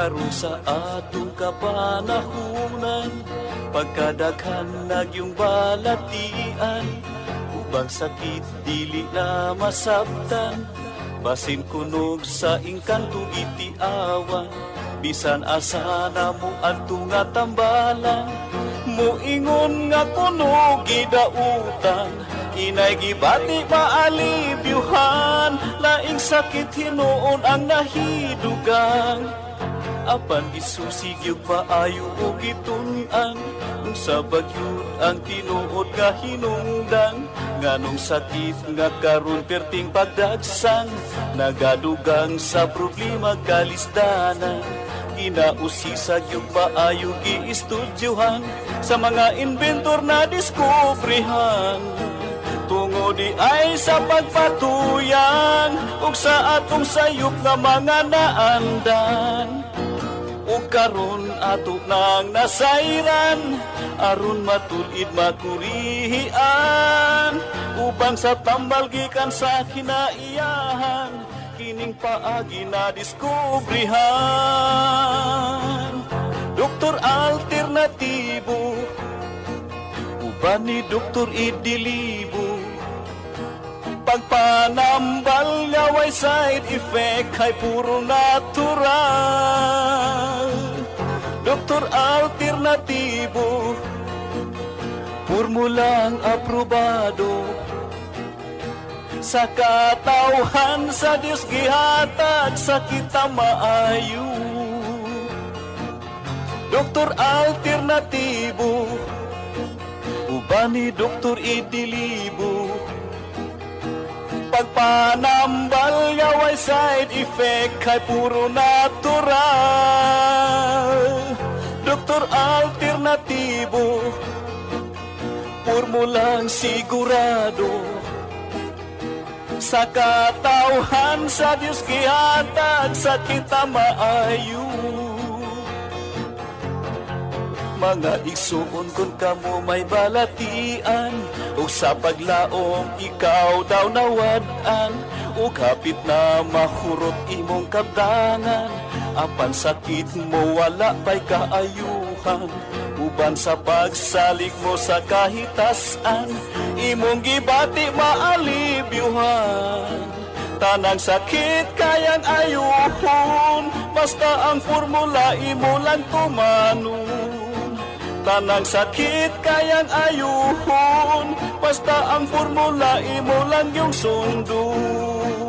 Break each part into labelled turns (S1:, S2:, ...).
S1: karon sa atong kapanahunan, pagkadaghan nagyong balatian, ubang sakit dili na masabtan, basin kunog sa ingkanto itiawan, bisan asa na mo adto nga tambalan, muingon nga kunog gidautan, inay gibati maalibyuhan, laing sakit hinuon ang nahidugang, apan gisusig yung paayo o gitun-an, nung sa bagyod ang tinuod nga hinungdan, nganong sakit nga karon perting pagdagsang, nagadugang sa problema kalisdanan, ginausisag yung paayo giistudyohan, sa mga inventor na diskubrihan, tungo di ay sa pagpatuyan, ug sa atong sayop nga mga naandan, ug karon ato nang nasayran, aron matulid makurihian, ubang sa tambal gikan sa kinaiyahan, kining paagi na diskubrihan. Doktor alternatibo, uban ni Doktor Idilibo, pagpanambal nga way side effect ay puro natural. Doktor alternatibo, formulang aprobado, sa katawhan sa Diyos gihatag sa kita maayo. Doktor alternatibo, uban ni Doktor Idilibo, pagpanambal nga way side effect ay puro natural. Doktor alternatibo, formulang sigurado, sa katawhan sa Diyos gihatag sa kita maayo. Mga igsuon kung kamo may balatian, o sa paglaom ikaw daw nawad-an, o kapit na mahurot imong kabdangan, apan sakit mo wala pa'y kaayuhan, uban sa pagsalig mo sa kahitasan, imong gibati maalibyuhan, tanang sakit kayang ayuhon, basta ang formula imo lang tumanon. Tanang sakit kayang ayuhon, basta ang formula imo lang yung sundon.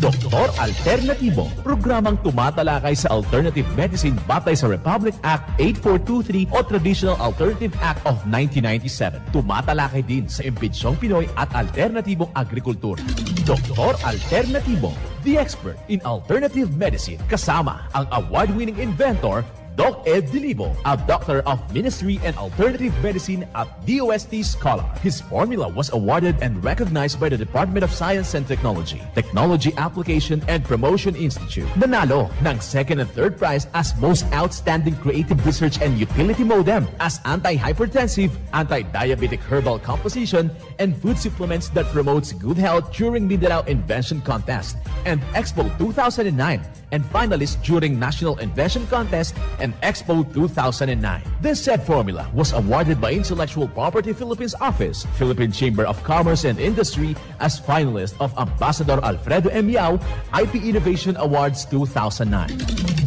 S2: Doktor Alternatibo, programang tumatalakay sa alternative medicine batay sa Republic Act 8423 o Traditional Alternative Act of 1997. Tumatalakay din sa impinsyong Pinoy at alternatibong agrikultura. Doktor Alternatibo, the expert in alternative medicine, kasama ang award-winning inventor Doc Ed Dilibo, a doctor of ministry and alternative medicine at DOST Scholar. His formula was awarded and recognized by the Department of Science and Technology, Technology Application and Promotion Institute. Nanalo ng second and third prize as Most Outstanding Creative Research and Utility Modem, as Anti-Hypertensive, Anti-Diabetic Herbal Composition, and Food Supplements that Promotes Good Health during Mindanao Invention Contest and Expo 2009, and finalist during National Invention Contest and Expo 2009. This said formula was awarded by Intellectual Property Philippines Office, Philippine Chamber of Commerce and Industry as finalist of Ambassador Alfredo M. Yao IP Innovation Awards 2009.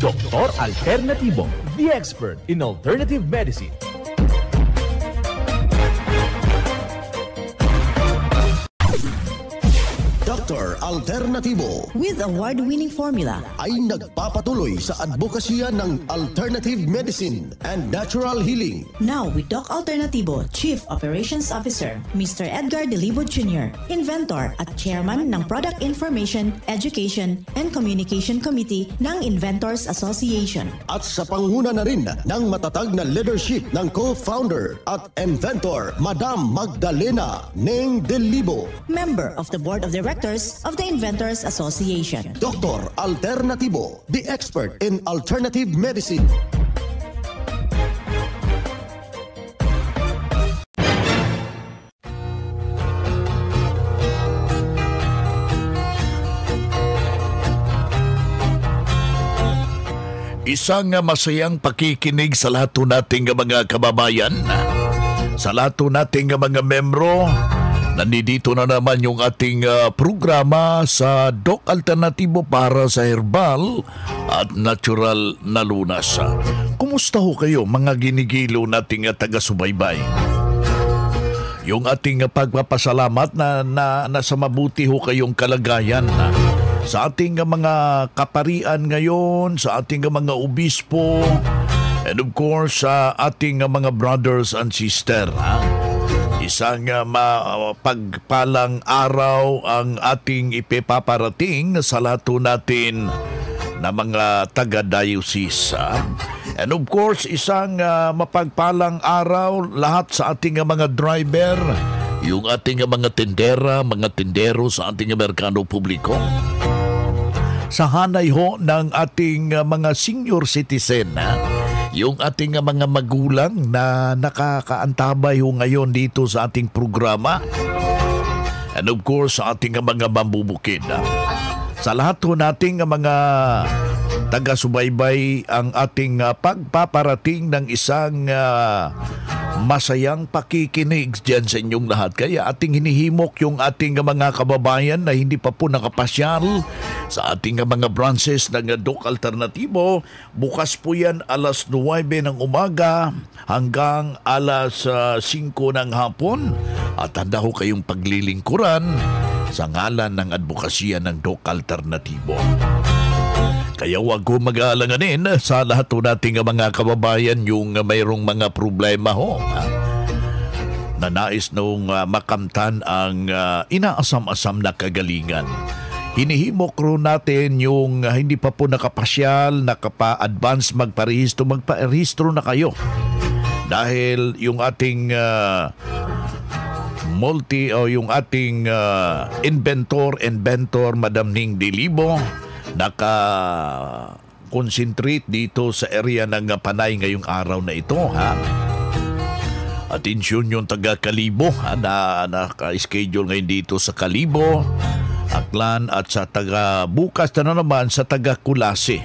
S2: Doktor Alternatibo, the expert in alternative medicine.
S3: Dr. Alternatibo,
S4: with award-winning formula,
S3: ay nagpapatuloy sa advokasya ng alternative medicine and natural healing.
S4: Now with Doc Alternatibo, Chief Operations Officer, Mr. Edgar Dilibo Jr., inventor at chairman ng Product Information, Education, and Communication Committee ng Inventors Association.
S3: At sa pangunguna na rin ng matatag na leadership ng co-founder at inventor, Madam Magdalena Neng Dilibo,
S4: member of the Board of Directors of the Inventors Association.
S3: Dr. Alternatibo, the expert in alternative medicine.
S5: Isang masayang pakikinig sa lahat nating mga kababayan, sa lahat nating mga membro. Nandito na naman yung ating programa sa Doc Alternatibo para sa herbal at natural na lunas. Kumusta ho kayo mga ginigilo nating taga-subaybay? Yung ating pagpapasalamat na nasa mabuti ho kayong kalagayan sa ating mga kaparian ngayon, sa ating mga obispo, and of course sa ating mga brothers and sisters. Isang pagpalang araw ang ating ipaparating sa lahat natin na mga taga-diocese. And of course, isang mapagpalang araw lahat sa ating mga driver, yung ating mga tendera, mga tendero sa ating merkado publiko. Sa hanay ho ng ating mga senior citizen, yung ating mga magulang na nakakaantabay ho ngayon dito sa ating programa. And of course, sa ating mga mambubukid. Sa lahat ho nating mga taga-subaybay, ang ating pagpaparating ng isang masayang pakikinig dyan sa inyong lahat. Kaya ating hinihimok yung ating mga kababayan na hindi pa po nakapasyal sa ating mga branches ng Doc Alternatibo. Bukas po yan alas 9 ng umaga hanggang alas 5 ng hapon. At handa ho kayong paglilingkuran sa ngalan ng advokasya ng Doc Alternatibo. Kaya huwag ko mag-aalanganin sa lahat nating mga kababayan yung mayroong mga problema ho. Na nais nung makamtan ang inaasam-asam na kagalingan. Hinihimok ro natin yung hindi pa po nakapasyal, nakapa-advance magparehistro na kayo. Dahil yung ating yung ating inventor Madam Ning Dilibo naka-concentrate dito sa area ng Panay ngayong araw na ito, Atensyon yung taga Kalibo na naka-schedule ngayon dito sa Kalibo, Aklan at sa taga bukas na naman sa taga Kulase.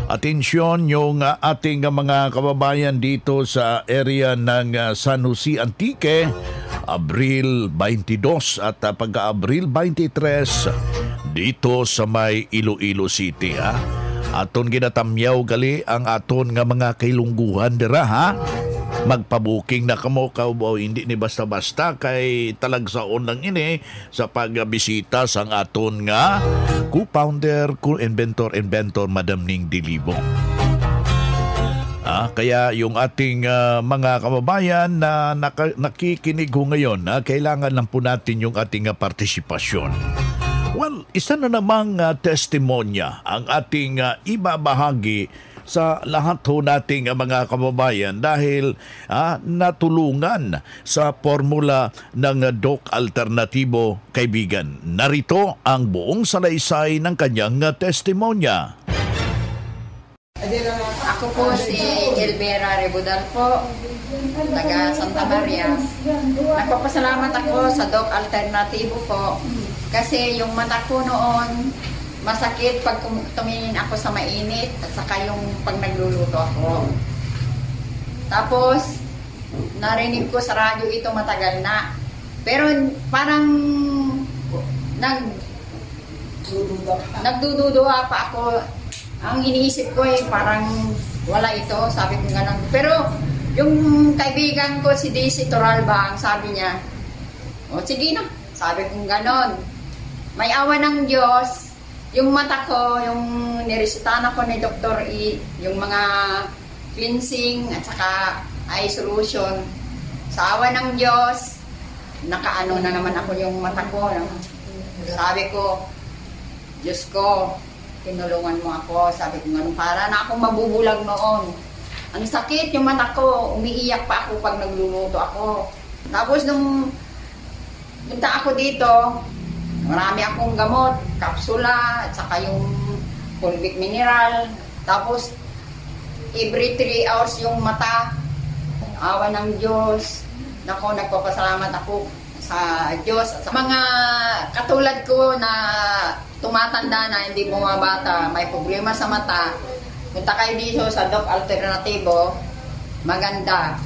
S5: Atensyon yung ating mga kababayan dito sa area ng San Jose Antique, Abril 22 at pagka-Abril 23 dito sa may Iloilo City. Aton ginatamyaw gali ang aton nga mga kailungguhan dira magpabuking na kamo hindi ni basta-basta kay talagsaon lang ini sa pagbisita sang aton nga co-founder, co-inventor Madam Ning Dilibo. Kaya yung ating mga kababayan na nakikinig ho ngayon, kailangan lang po natin yung ating partisipasyon. Well, isa na namang testimonya ang ating ibabahagi sa lahat ho nating mga kababayan dahil natulungan sa formula ng Doc Alternatibo, kaibigan. Narito ang buong salaysay ng kanyang testimonya.
S6: Ako po si Elvera Rebudal po, taga Santa Maria. Nagpapasalamat ako sa Doc Alternatibo po kasi yung mata ko noon masakit pag tumingin ako sa mainit at saka yung pag nagluluto ako. Tapos narinig ko sa radyo ito matagal na. Pero parang nagdududa pa ako. Ang iniisip ko parang wala ito, sabi ko gano'n. Pero yung kaibigan ko si Daisy Toralba, sabi niya, sige na, sabi ko gano'n. May awa ng Diyos, yung mata ko, yung niresitahan ako ni Dr. E, yung mga cleansing at saka eye solution. Sa awa ng Diyos, nakaano na naman ako yung mata ko. Sabi ko, Diyos ko, tinulungan mo ako. Sabi ko gano'n, para na akong mabubulag noon. Ang sakit yung mata ko, umiiyak pa ako pag nagluluto ako. Tapos nung punta ako dito, marami akong gamot, kapsula, at saka yung fulvic mineral. Tapos, every 3 hours yung mata. Awa ng Diyos. Nako, nagpapasalamat ako sa Diyos. Sa mga katulad ko na tumatanda na, hindi bumabata, may problema sa mata, punta kayo dito sa Doc Alternativo. Maganda.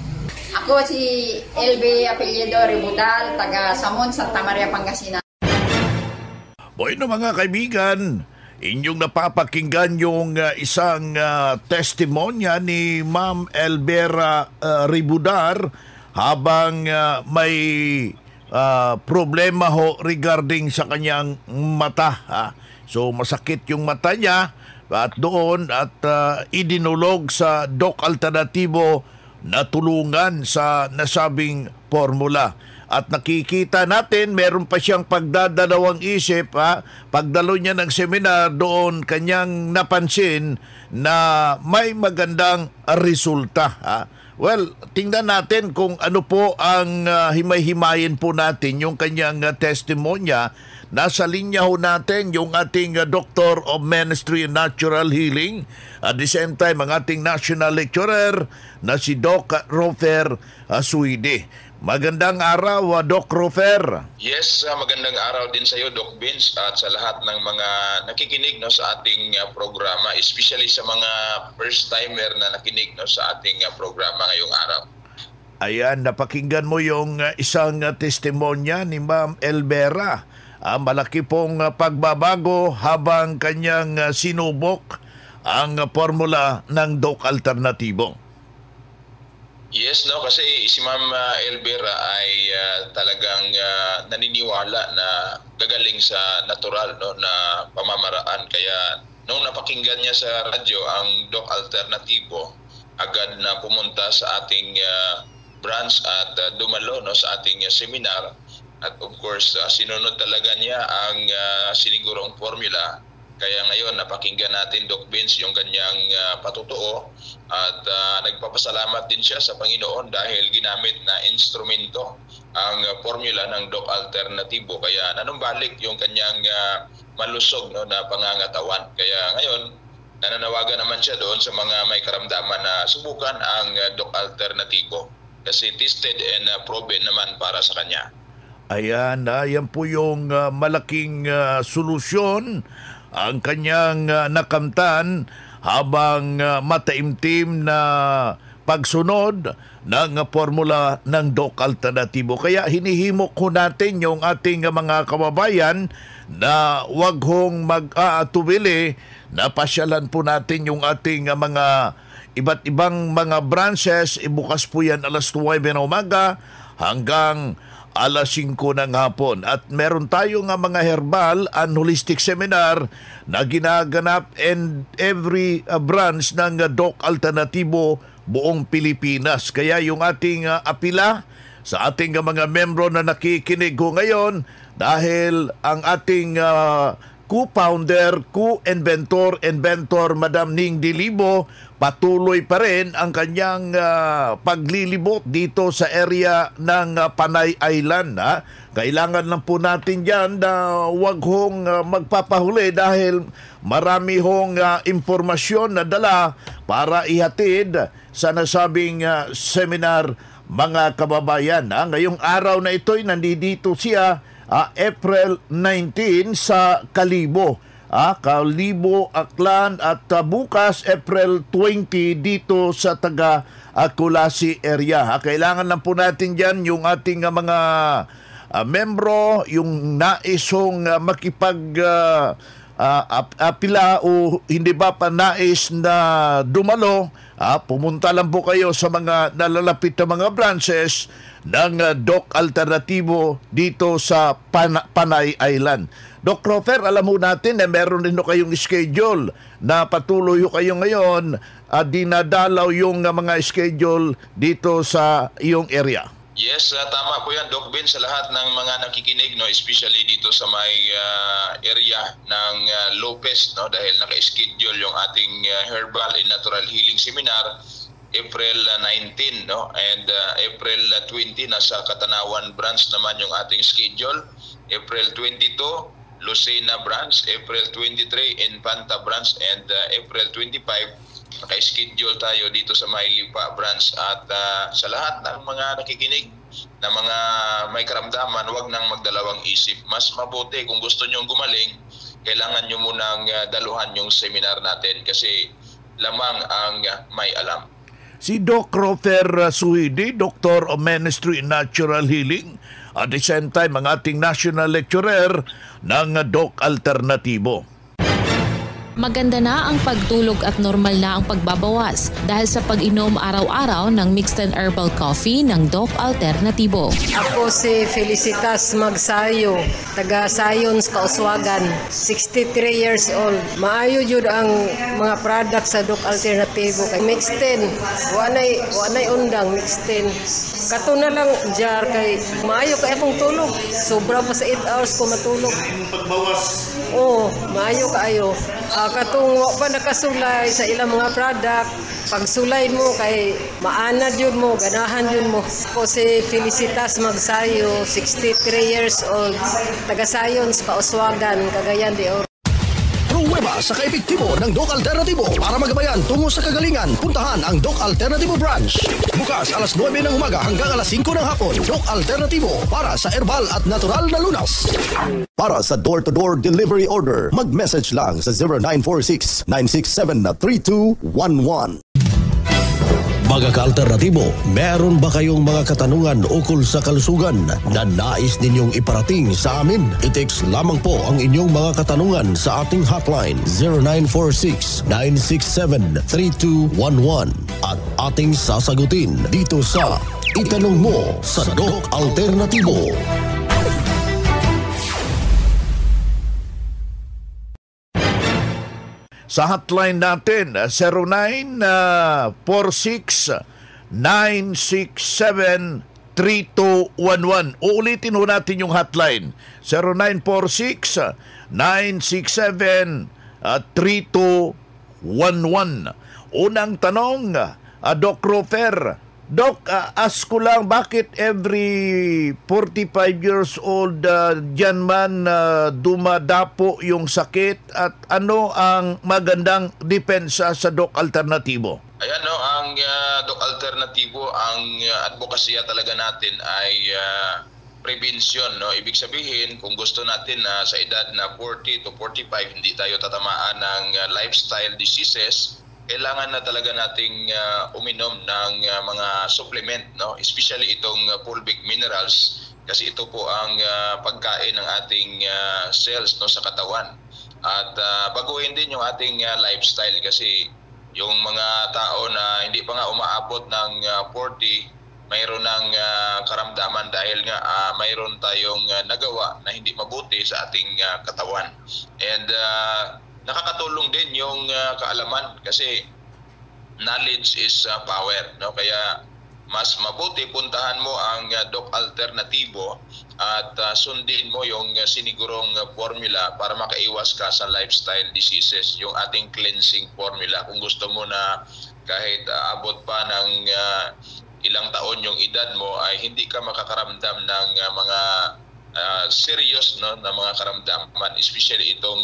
S6: Ako si LB Apellido Ribudal, taga Samon, Santa Maria, Pangasinan.
S5: Bueno mga kaibigan, inyong napapakinggan yung isang testimonya ni Ma'am Elbera Ribudar habang may problema ho regarding sa kanyang mata. So masakit yung mata niya at doon at idinulog sa Doc Alternativo na tulungan sa nasabing formula. At nakikita natin, meron pa siyang pagdadalawang isip. Pagdalo niya ng seminar doon, kanyang napansin na may magandang resulta. Well, tingnan natin kung ano po ang himay-himayin po natin yung kanyang testimonya. Nasa linya ho natin yung ating Doctor of Ministry and Natural Healing. At the same time, ang ating national lecturer na si Doc Rofer Suide. Magandang araw, Doc Rofer.
S7: Yes, magandang araw din sa iyo, Doc Vince, at sa lahat ng mga nakikinig sa ating programa, especially sa mga first-timer na nakinig sa ating programa ngayong araw.
S5: Ayan, napakinggan mo yung isang testimonya ni Ma'am Elbera. Malaki pong pagbabago habang kanyang sinubok ang formula ng Doc Alternativo.
S7: Yes, kasi si Ma'am Elbera ay talagang naniniwala na gagaling sa natural na pamamaraan. Kaya nung napakinggan niya sa radyo ang Doc Alternativo, agad na pumunta sa ating branch at dumalo sa ating seminar. At of course, sinunod talaga niya ang sinigurong formula. Kaya ngayon, napakinggan natin, Doc Vince, yung kanyang patutuo at nagpapasalamat din siya sa Panginoon dahil ginamit na instrumento ang formula ng Doc Alternativo. Kaya nanumbalik yung kanyang malusog na pangangatawan. Kaya ngayon, nananawagan naman siya doon sa mga may karamdaman na subukan ang Doc Alternativo kasi tested and proven naman para sa kanya.
S5: Ayan, yan po yung malaking solusyon ang kanyang nakamtan habang mataimtim na pagsunod ng formula ng Doc Alternativo. Kaya hinihimok ko natin yung ating mga kababayan na wag hong mag-aatubili na pasyalan po natin yung ating mga iba't ibang mga branches. Ibukas po yan alas 9 ng umaga hanggang alas 5 ng hapon. At meron tayong mga herbal and holistic seminar na ginaganap in every branch ng Doc Alternativo buong Pilipinas. Kaya yung ating apila sa ating mga membro na nakikinig ko ngayon, dahil ang ating co-founder, inventor Madam Ning Dilibo, patuloy pa rin ang kanyang paglilibot dito sa area ng Panay Island. Kailangan lang po natin dyan na wag hong magpapahuli dahil marami hong impormasyon na dala para ihatid sa nasabing seminar, mga kababayan. Ngayong araw na ito'y nandito siya April 19 sa Kalibo. Kalibo, Aklan at bukas April 20 dito sa taga Kulasi area. Kailangan lang po natin dyan yung ating mga membro, yung naisong apila o hindi ba pa nais na dumalo, pumunta lang po kayo sa mga nalalapit na mga branches ng Doc Alternativo dito sa Panay Island. Doc Rofer, alam mo natin na meron rin kayong schedule na patuloy kayo ngayon dinadalaw yung mga schedule dito sa iyong area.
S7: Yes, tama po yan, Doc Ben, sa lahat ng mga nakikinig, especially dito sa may area ng Lopez, dahil naka-schedule yung ating Herbal and Natural Healing Seminar April 19, and April 20 nasa Katanawan branch naman yung ating schedule. April 22, Lucena branch, April 23, Infanta branch, and April 25, naka-schedule tayo dito sa Mailipa branch. At sa lahat ng mga nakikinig na mga may karamdaman, huwag nang magdalawang isip. Mas mabuti kung gusto nyong gumaling, kailangan nyo munang daluhan yung seminar natin kasi lamang ang may alam.
S5: Si Doc Rofer Suhidi, Doctor of Ministry in Natural Healing, at the same time ang ating national lecturer ng Doc Alternatibo.
S8: Maganda na ang pagtulog at normal na ang pagbabawas dahil sa pag-inom araw-araw ng mixed and herbal coffee ng Doc Alternatibo.
S9: Ako si Felicitas Magsayo, taga Sayons, Kauswagan, 63 years old. Maayo jud ang mga product sa Doc Alternatibo. Kay mixed 10, wanay undang mixed 10. Kato na lang jar kay maayo kay akong tulog. Sobra pa sa 8 hours ko matulog. Pagbawas. Oo, maayo kaayo. Katong wa pa nakasulay sa ilang mga product, pagsulay mo kay maanad yun mo, ganahan yun mo. Ako si Felicitas Magsayo, 63 years old, taga Sayons, Kauswagan, Cagayan de Oro.
S3: Pruweba sa kaepektibo ng Doc Alternatibo para magabayan tungo sa kagalingan. Puntahan ang Doc Alternatibo branch. Bukas alas 9 ng umaga hanggang alas 5 ng hapon. Doc Alternatibo para sa herbal at natural na lunas. Para sa door-to-door delivery order, mag-message lang sa 0946-967-3211. Mga ka-alternatibo, meron ba kayong mga katanungan ukol sa kalusugan na nais ninyong iparating sa amin? I-text lamang po ang inyong mga katanungan sa ating hotline 0946-967-3211 at ating sasagutin dito sa Itanong Mo sa Doc Alternatibo.
S5: Sa hotline natin, 0946-967-3211. Uulitin ho natin yung hotline, 0946-967-3211. Unang tanong, Doc Rofer. Doc, ask ko lang, bakit every 45 years old dyan man dumadapo yung sakit at ano ang magandang depensa sa Doc Alternatibo?
S7: Ayan, no, ang Doc Alternatibo, ang advokasya talaga natin ay prevention, no? Ibig sabihin, kung gusto natin na sa edad na 40 to 45 hindi tayo tatamaan ng lifestyle diseases, kailangan na talaga nating uminom ng mga supplement, no? Especially itong fulvic minerals, kasi ito po ang pagkain ng ating cells, no, sa katawan. At baguhin din yung ating lifestyle, kasi yung mga tao na hindi pa nga umaabot ng 40, mayroon ng karamdaman dahil nga mayroon tayong nagawa na hindi mabuti sa ating katawan. And nakakatulong din yung kaalaman, kasi knowledge is power, no? Kaya mas mabuti puntahan mo ang Doc Alternatibo at sundin mo yung sinigurong formula para makaiwas ka sa lifestyle diseases, yung ating cleansing formula. Kung gusto mo na kahit abot pa ng ilang taon yung edad mo ay hindi ka makakaramdam ng mga serious, no, na mga karamdaman, especially itong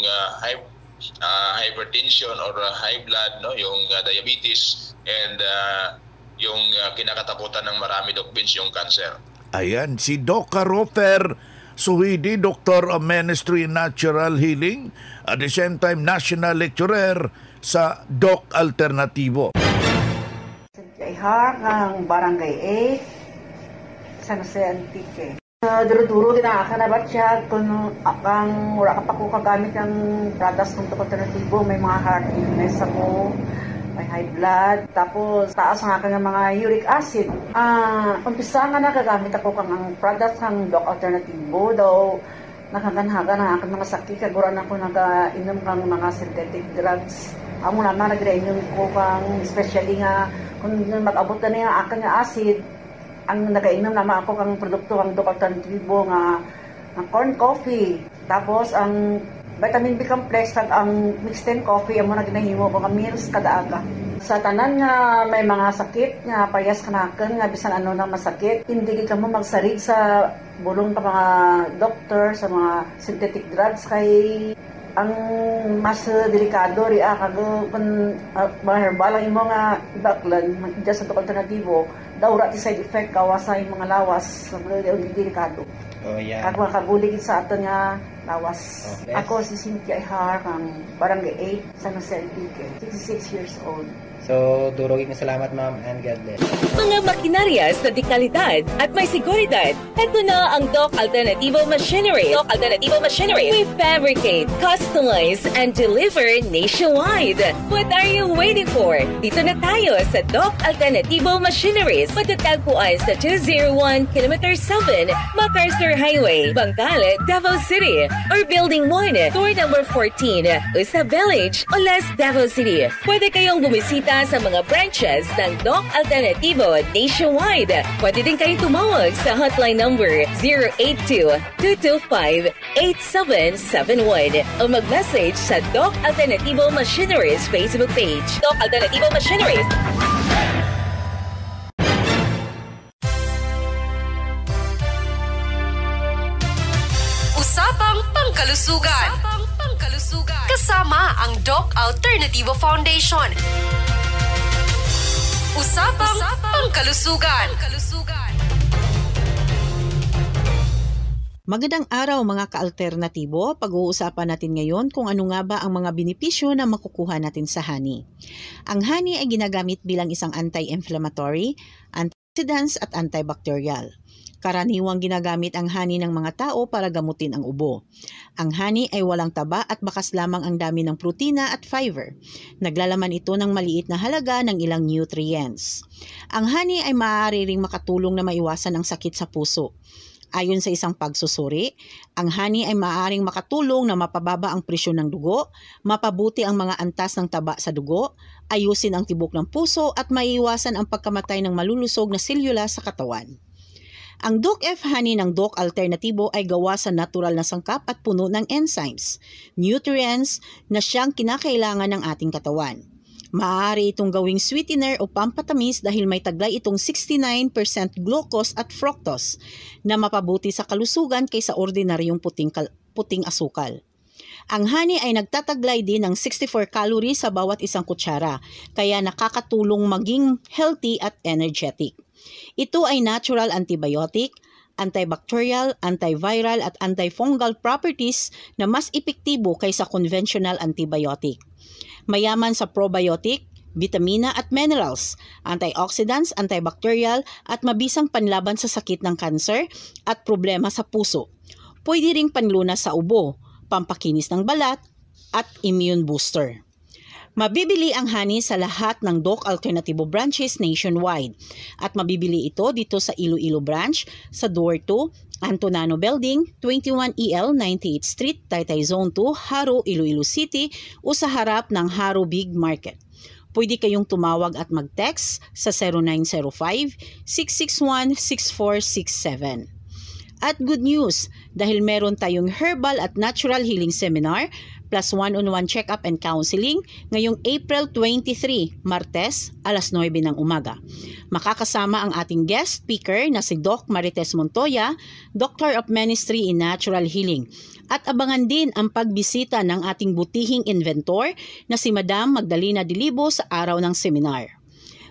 S7: hypertension or high blood, no, yung diabetes, and yung kinakatakutan ng marami, Doc Vince, yung cancer.
S5: Ayan, si Doc Rofer Suhidi, Doctor of Ministry in Natural Healing, at the same time National Lecturer sa Doc Alternatibo.
S10: Kay Hark, ang Barangay 8, San Jose Antique. Duro-duro ginaakan na ba siya kung akang wala ka pa ko kagamit ng products ng Doc Alternatibo. May mga heart illness ako, may high blood, tapos taas nga ka ng mga uric acid. Umpisa nga nakagamit ako kang products ng Doc Alternatibo, daw nakaganhaga na aking mga sakit, kaguran ako nag-inom kang mga synthetic drugs. Amo naman nag-inom ko kang, especially nga kung mag-abot na niya aking acid, ang nagainom naman ako kang produkto ng Doc Alternatibo nga corn coffee. Tapos ang vitamin B complex kag ang mixed 10 coffee amo na ginahimo ko nga meals kada aga. Sa tanan nga may mga sakit nga parehas kanaken nga bisan ano nang masakit, hindi ka mo magsarig sa bulong ka mga doktor sa mga synthetic drugs kay ang mas delikado ri kag kun mga herbal ang imo nga ibaklan sa Doc Alternatibo daw ra side effect kawasay mga lawas sa delikado. Oh yeah. Kag makabulig sa aton nga Tawas.
S11: Okay.
S10: Ako si Cynthia Ihar ng Barangay 8, San Jose Antique, 66 years old.
S11: So, durugin ko salamat ma'am and God bless.
S12: Mga makinarias na dekalidad at may seguridad. Ito na ang Doc Alternativo Machinery. Doc Alternativo Machinery. We fabricate, customize, and deliver nationwide. What are you waiting for? Dito na tayo sa Doc Alternativo Machineries. Matatagpuan sa 201 km 7 MacArthur Highway, Bangkal, Davao City. Or Building 1, Door number 14, Usa Village, Olas, Davao City. Pwede kayong bumisita sa mga branches ng Doc Alternativo nationwide. Pwede din kayong tumawag sa hotline number 082-225-8771 o mag-message sa Doc Alternativo Machineries Facebook page. Doc Alternativo Machineries.
S13: Usapang Pangkalusugan. Kasama ang Doc Alternativo Foundation. Usapang Pangkalusugan.
S4: Magandang araw mga ka-alternatibo. Pag-uusapan natin ngayon kung ano nga ba ang mga benepisyo na makukuha natin sa honey. Ang honey ay ginagamit bilang isang anti-inflammatory, antioxidants at antibacterial. Karaniwang ginagamit ang honey ng mga tao para gamutin ang ubo. Ang honey ay walang taba at bakas lamang ang dami ng protina at fiber. Naglalaman ito ng maliit na halaga ng ilang nutrients. Ang honey ay maaari ring makatulong na maiwasan ang sakit sa puso. Ayon sa isang pagsusuri, ang honey ay maaaring makatulong na mapababa ang presyon ng dugo, mapabuti ang mga antas ng taba sa dugo, ayusin ang tibok ng puso at maiiwasan ang pagkamatay ng malulusog na selula sa katawan. Ang Doc F Honey ng Doc Alternativo ay gawa sa natural na sangkap at puno ng enzymes, nutrients na siyang kinakailangan ng ating katawan. Maaari itong gawing sweetener o pampatamis dahil may taglay itong 69% glucose at fructose na mapabuti sa kalusugan kaysa ordinaryong puting asukal. Ang honey ay nagtataglay din ng 64 calories sa bawat isang kutsara, kaya nakakatulong maging healthy at energetic. Ito ay natural antibiotic, antibacterial, antiviral at antifungal properties na mas epektibo kaysa conventional antibiotic. Mayaman sa probiotic, vitamina at minerals, antioxidants, antibacterial at mabisang panlaban sa sakit ng kanser at problema sa puso. Pwede ring panlunas sa ubo, pampakinis ng balat at immune booster. Mabibili ang honey sa lahat ng Doc Alternativo branches nationwide at mabibili ito dito sa Iloilo branch sa Door 2, Antonano Building, 21EL 98th Street, Taytay Zone 2, Haro, Iloilo City o sa harap ng Haro Big Market. Pwede kayong tumawag at mag-text sa 0905-661-6467. At good news, dahil meron tayong herbal at natural healing seminar plus one-on-one check-up and counseling ngayong April 23, Martes, alas 9 ng umaga. Makakasama ang ating guest speaker na si Doc Marites Montoya, Doctor of Ministry in Natural Healing. At abangan din ang pagbisita ng ating butihing inventor na si Madam Magdalena Dilibo sa araw ng seminar.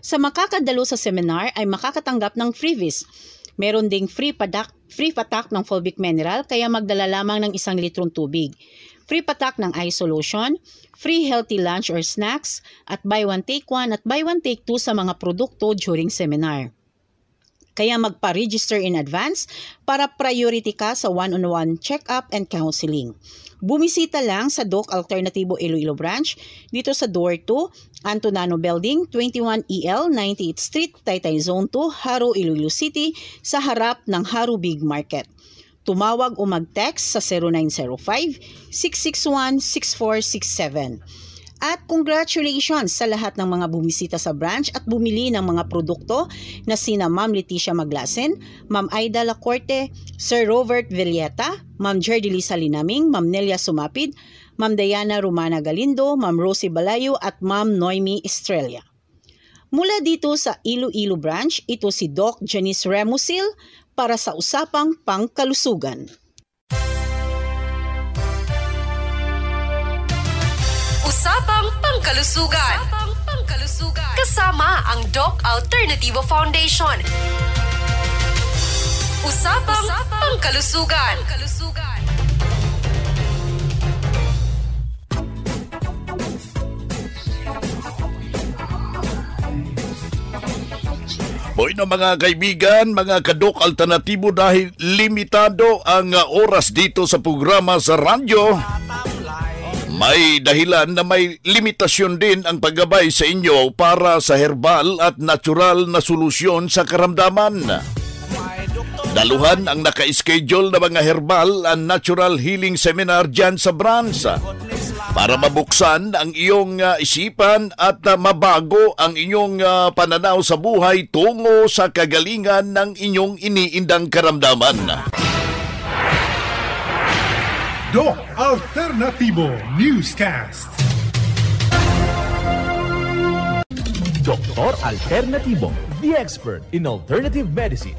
S4: Sa makakadalo sa seminar ay makakatanggap ng freebies. Meron ding free patak ng fulvic mineral kaya magdala lamang ng 1 litrong tubig. Free patak ng eye solution, free healthy lunch or snacks, at buy one take one at buy one take two sa mga produkto during seminar. Kaya magpa-register in advance para priority ka sa one-on-one check-up and counseling. Bumisita lang sa Doc Alternativo Iloilo Branch dito sa Door 2, Antonano Building, 21EL 98th Street, Taytay Zone 2, Haro, Iloilo City sa harap ng Haro Big Market. Tumawag o mag-text sa 0905-661-6467. At congratulations sa lahat ng mga bumisita sa branch at bumili ng mga produkto na sina Ma'am Leticia Maglasen, Ma'am Aida Lacorte, Sir Robert Villeta, Ma'am Jerdelisa Linaming, Ma'am Nelia Sumapid, Ma'am Diana Romana Galindo, Ma'am Rosie Balayo at Ma'am Noemi Estrella. Mula dito sa Iloilo Branch, ito si Doc Janice Remusil para sa Usapang Pangkalusugan.
S13: Usapang Pangkalusugan. Kasama ang Doc Alternativo Foundation. Usapang Pangkalusugan.
S5: Hoy na mga kaibigan, mga kadok alternatibo, dahil limitado ang oras dito sa programa sa radyo, may dahilan na may limitasyon din ang paggabay sa inyo para sa herbal at natural na solusyon sa karamdaman. Daluhan ang naka-schedule na mga herbal and natural healing seminar dyan sa branch para mabuksan ang iyong isipan at mabago ang inyong pananaw sa buhay tungo sa kagalingan ng inyong iniindang karamdaman.
S14: Doc Alternativo Newscast.
S2: Doktor Alternativo, the expert in alternative medicine.